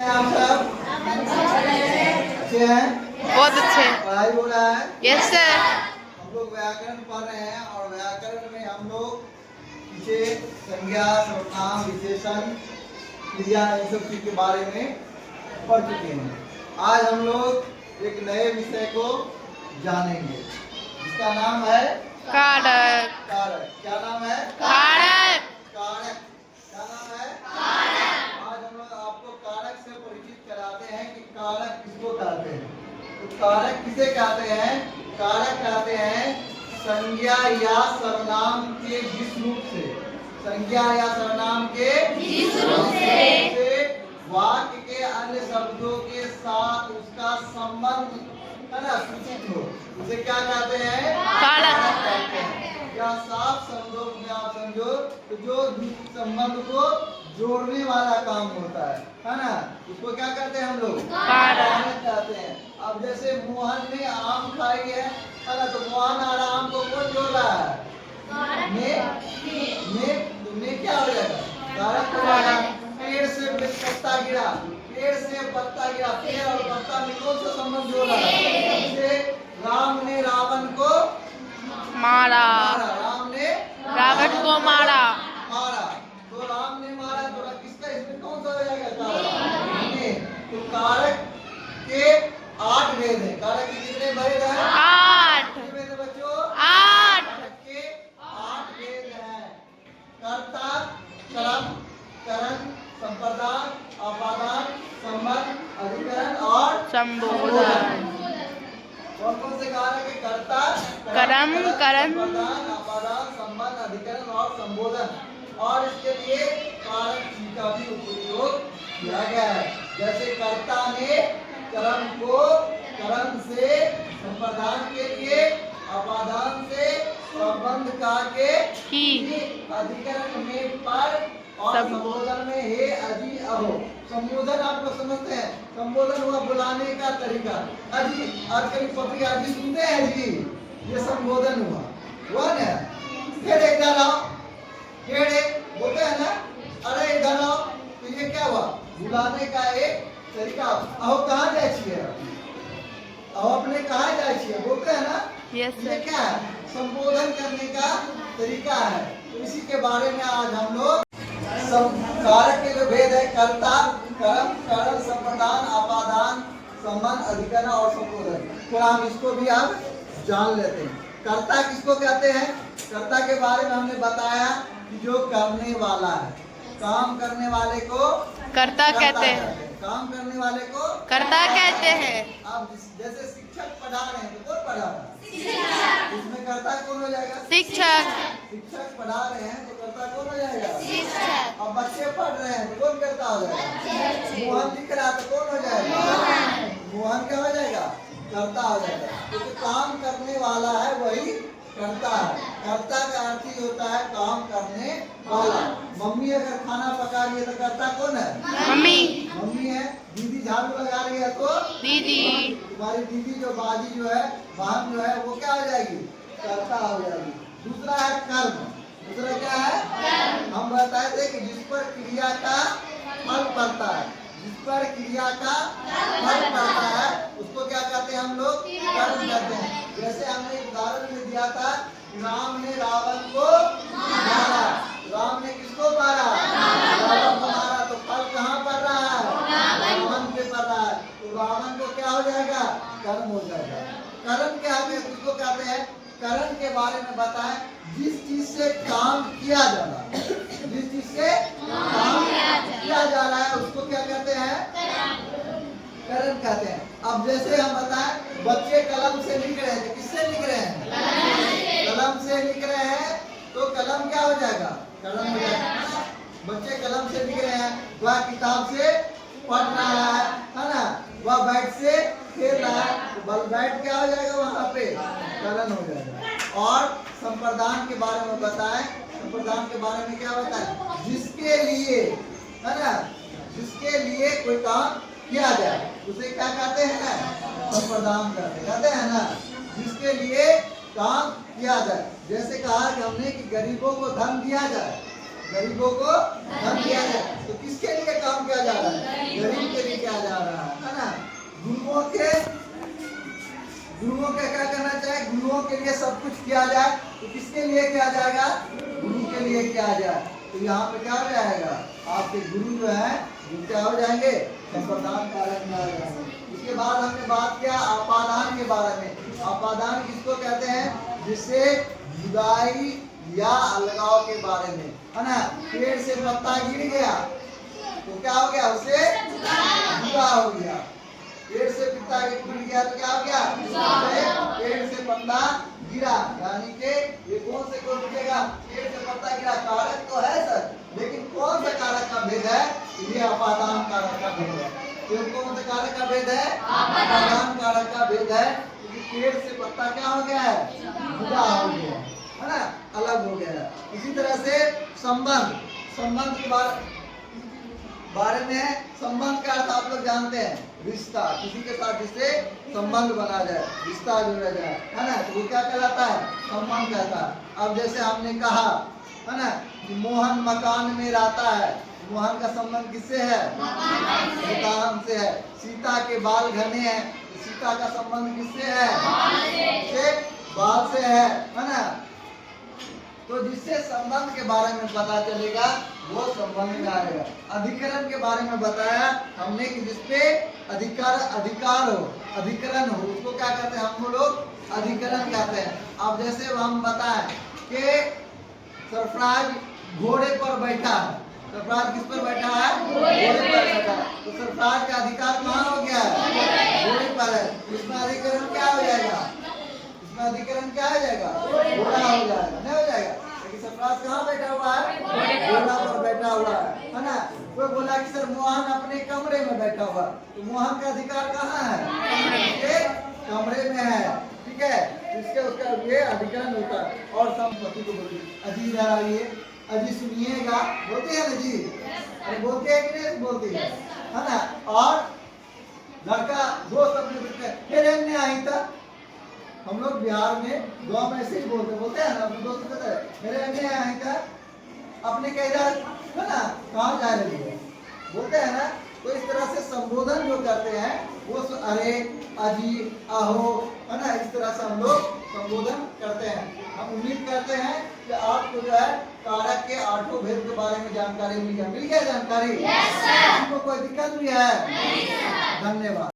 आप सब अच्छे हैं? बहुत अच्छे। पढ़ाई हो रहा है? Yes sir. हम लोग व्याकरण पढ़ रहे हैं और व्याकरण में हम लोग पीछे संज्ञा, सर्वनाम, विशेषण, क्रिया इन सब चीज के बारे में पढ़ चुके हैं। आज हम लोग एक नए विषय को जानेंगे जिसका नाम है कारक। कारक। क्या नाम है? कारक। कारक। क्या नाम है? आज हम लोग आपको कारक से परिचित कराते हैं कि कारक किसको कहते हैं। तो कारक किसे कहते हैं? कारक कहते हैं संज्ञा या सर्वनाम के जिस रूप से, संज्ञा या सर्वनाम के जिस रूप से वाक्य के अन्य शब्दों के साथ उसका संबंध है ना सूचित हो, उसे क्या कहते हैं? कारक। कहते हैं। या साफ शब्दों में आप समझो तो जो संबंध को जोड़ने वाला काम होता है ना, उसको क्या कहते हैं हम लोग? कारक कहते हैं। अब जैसे मोहन ने आम खाई है ना, तो मोहन और आम को कौन जोड़ रहा है? में क्या हो जाएगा? कारक हो जाएगा। पेड़ से पत्ता गिरा, पेड़ से पत्ता गिरा, पेड़ और पत्ता में कौन सा संबंध जोड़ रहा है? जैसे राम ने रावण को मारा। राम ने रावण को मारा। तो राम ने मारा तो किसका इसमें कौन सा हो जाएगा? कारक। तो कारक के 8 भेद हैं। कारक के कितने भेद हैं? 8 कितने भेद हैं बच्चों? 8 कारक के 8 भेद हैं। कर्ता, कर्म, करण, संप्रदान, अपादान, संबंध, अधिकरण और संबोधन। कौन कौन से कारक है? कर्ता, कर्म, करण, संप्रदान, अपादान, संबंध, अधिकरण और संबोधन। और इसके लिए कारक चिन्ह का भी उपयोग किया गया है। जैसे कर्ता ने कर्म को कर्म से, संप्रदान के लिए, अपादान से, संबंध का के, अधिकरण में पर और संबोधन में हे, अजी, अहो। संबोधन आप लोग समझते हैं? संबोधन हुआ बुलाने का तरीका। अजी, आजकल पत्रिका अजी सुनते हैं जी, ये संबोधन हुआ ना। फिर एक आओ, बोलते हैं ना, अरे इधर आओ, तो ये क्या हुआ? बुलाने का एक तरीका। अहो कहाँ जाए छिए? अहो अपने कहाँ जाए छिए? बोलते हैं ना। यस ये सर। क्या है? संबोधन करने का तरीका है। तो इसी के बारे में आज हम लोग कारक के जो भेद है, कर्ता, कर्म, करण, संप्रदान, अपादान, संबंध, अधिकरण और संबोधन, थोड़ा हम इसको भी अब जान लेते हैं। कर्ता किसको कहते हैं? कर्ता के बारे में हमने बताया कि जो करने वाला है, काम करने वाले को कर्ता कहते हैं। काम करने वाले को कर्ता कहते हैं। अब जैसे शिक्षक पढ़ा रहे हैं तो कौन पढ़ा रहा है? इसमें कर्ता कौन हो जाएगा? शिक्षक। शिक्षक पढ़ा रहे हैं तो कर्ता कौन हो जाएगा? शिक्षक। अब बच्चे पढ़ रहे हैं तो कौन कर्ता हो जाएगा? मोहन लिख रहा तो कौन हो जाएगा? मोहन क्या हो जाएगा? कर्ता हो जाएगा। क्योंकि काम करने वाला है वही कर्ता है। कर्ता का अर्थ ही होता है काम करने वाला। मम्मी अगर खाना पका रही है तो कर्ता कौन है? मम्मी। मम्मी है। दीदी झाड़ू लगा रही है तो दीदी। तुम्हारी दीदी जो बाजी जो है, बहन जो है, वो क्या हो जाएगी? कर्ता हो जाएगी। दूसरा है कर्म। दूसरा क्या है? हम बताए थे कि जिस पर क्रिया का फल पड़ता है, जिस पर क्रिया का फल पड़ता है उसको क्या कहते हैं हम लोग? कर्म कहते हैं। जैसे हमने उदाहरण में दिया था, राम ने रावण को मारा। राम ने किसको मारा? रावण को मारा। तो फल कहाँ पड़ रहा है? रावण पे पड़ रहा है। तो रावण को क्या हो जाएगा? कर्म हो जाएगा। कर्म क्या है? किसको कहते हैं? कर्म के बारे में बताएं, जिस चीज से काम किया जा रहा है, जिस चीज से काम किया जा रहा है उसको क्या कहते हैं? कर्म कहते हैं। अब जैसे हम बताएं, बच्चे कलम से लिख रहे हैं, किससे लिख रहे हैं? कलम से लिख रहे हैं तो कलम क्या हो जाएगा? कलम हो जाएगा। बच्चे कलम से लिख रहे हैं, वह किताब से पढ़ रहा है ना, वह बैट से खेल रहा है, तो बैट क्या हो जाएगा? वहाँ पे कलन हो जाएगा। और संप्रदान के बारे में बताएं। संप्रदान के बारे में क्या बताएं? जिसके लिए, है ना, जिसके लिए कोई काम किया जाए उसे क्या कहते हैं? संप्रदान कहते हैं ना, जिसके लिए काम किया जाए। जैसे कहा कि हमने कि गरीबों को धन दिया जाए, गरीबों को धन दिया जाए। तो किसके लिए काम किया जा रहा है? गरीब के लिए किया जा रहा है ना। गुरुओं के क्या करना चाहिए? गुरुओं के लिए सब कुछ किया जाए। तो किसके लिए किया जाएगा? गुरु के लिए किया जाए। तो यहाँ पे क्या हो जाएगा? आपके गुरु जो है वो क्या हो जाएंगे? संप्रदान कारक में आ जाएंगे। इसके बाद हमने बात किया आपादान के बारे में। आपादान किसको कहते हैं? जिससे जुदाई या अलगाव के बारे में, है ना। पेड़ से पत्ता गिर गया तो क्या हो गया? उससे जुदा हो गया। पेड़ से पत्ता गिर गया तो क्या हो गया? पेड़ से पत्ता गिरा, यानी कि ये कौन से को रुकेगा? पेड़ से पत्ता गिरा। कारक तो है सर, लेकिन कौन सा कारक का भेद है? ये आपादान कारक का भेद है। तो कौन सा कारक का भेद है? आपादान कारक का भेद है। क्योंकि पेड़ से पत्ता क्या हो गया है? जुदा हो गया, है ना, अलग हो गया। इसी तरह से संबंध के बारे में, संबंध का अर्थ आप लोग जानते हैं, रिश्ता, किसी के साथ जिससे संबंध बना जाए, रिश्ता जोड़ा जाए, है ना, तो वो क्या कहलाता है? संबंध कहता है। अब जैसे हमने कहा, है ना, कि मोहन मकान में रहता है। मोहन का संबंध किससे है? मकान से है। सीता के बाल घने हैं, तो सीता का संबंध किससे है? बाल से है ना। तो जिससे संबंध के बारे में पता चलेगा वो संबंध में आएगा। अधिकरण के बारे में बताया हमने कि जिसपे अधिकार हो, अधिकरण हो, उसको क्या कहते हैं? हम लोग अधिकरण कहते हैं। अब जैसे हम बताएं कि सरफराज घोड़े पर बैठा है। सरफराज किस पर बैठा है? घोड़े पर बैठा है। तो सरफराज का अधिकार कहाँ हो गया है? घोड़े पर है। इसमें अधिकरण क्या हो जाएगा? अधिकरण क्या हो जाएगा? घोड़ा हो जाएगा, नहीं हो जाएगा? लेकिन सरफराज कहाँ बैठा हुआ है? घोड़ा पर बैठा हुआ है ना। कोई बोला कि सर मोहन अपने कमरे में बैठा हुआ, तो मोहन का अधिकार कहाँ है? कमरे में है, ठीक है। इसके उसका ये अधिकरण होता है। और संपत्ति को बोलिए अजी, इधर आइए, अजी सुनिएगा, बोलते हैं ना जी? अरे बोलते हैं कि नहीं बोलती है ना। और लड़का दोस्त अपने बेटे फिर आई था। हम लोग बिहार में गांव में ऐसे ही बोलते हैं ना, अपने दोस्त कहते हैं मेरे अन्य आए था, अपने कह इधर है ना, कहाँ जा रही है, बोलते हैं ना। तो इस तरह से संबोधन जो करते हैं वो अरे, अजी, आहो, है ना, इस तरह से हम लोग संबोधन करते हैं। हम उम्मीद करते हैं कि आपको जो है कारक के 8 भेद के बारे में जानकारी मिल गया। जानकारी? आपको कोई दिक्कत भी है? धन्यवाद।